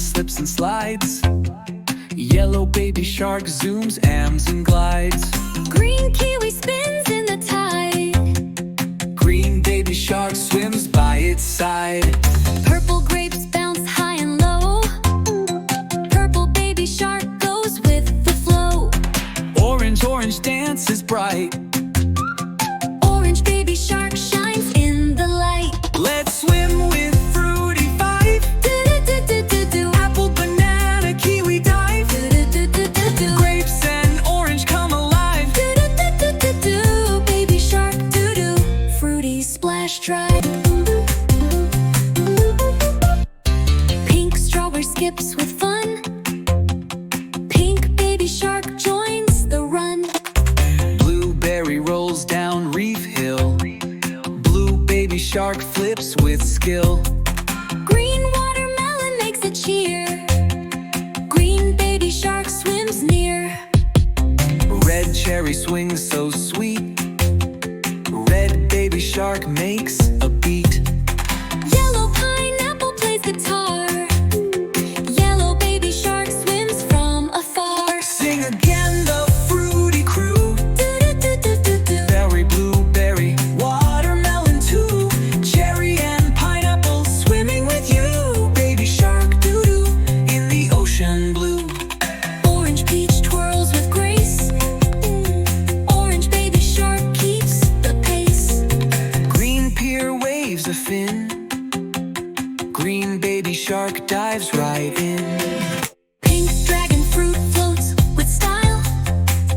slips and slides. Yellow baby shark zooms, ams and glides. Green kiwi spins in the tide. Green baby shark swims by its side. Purple grapes bounce high and low. Purple baby shark goes with the flow. Orange dances bright. Orange baby shark shines in the light. Let's swim with Fruity Five. Do-do-do-do-do-do. Apple, banana, kiwi dive. Do-do-do-do-do-do. Grapes and orange come alive. Do-do-do-do-do-do. Baby shark doo-doo. Fruity splash dry. Pink strawberry skips with fun. Pink baby shark joins the run. Blueberry rolls down Reef Hill. Blue baby shark flips with skill. Green watermelon makes a cheer. Green baby shark swims near. Red cherry swings so sweet. Red baby shark makes a beat. Yellow pineapple plays guitar. Yellow baby shark swims from afar. Sing again, the Fruity Crew. Do-do-do-do-do-do. Berry, blueberry, watermelon too. Cherry and pineapple swimming with you. Baby shark doo-doo in the ocean blue. Orange peach twirls with grace. Orange baby shark keeps the pace. Green pier waves a fin. Green baby shark dives right in. Pink dragon fruit floats with style.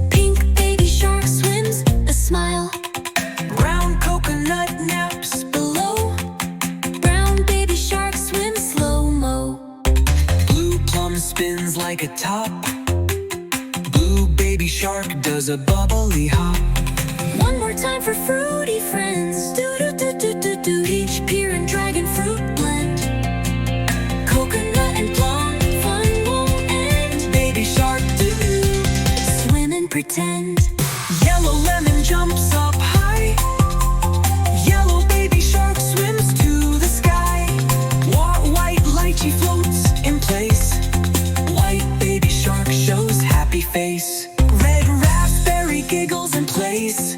Pink baby shark swims a smile. Brown coconut naps Below, brown baby shark swims slow-mo. Blue plum spins like a top. Blue baby shark does a bubbly hop. One more time for fruity friends. Do-do-do-do-do-do. Peach, pear, and dragon fruit blend. Coconut and plum, fun won't end. Baby shark doo-doo. Swim and pretend. Yellow lemon jumps up high. Yellow baby shark swims to the sky. White lychee floats in place. White baby shark shows happy face. Red raspberry giggles and plays.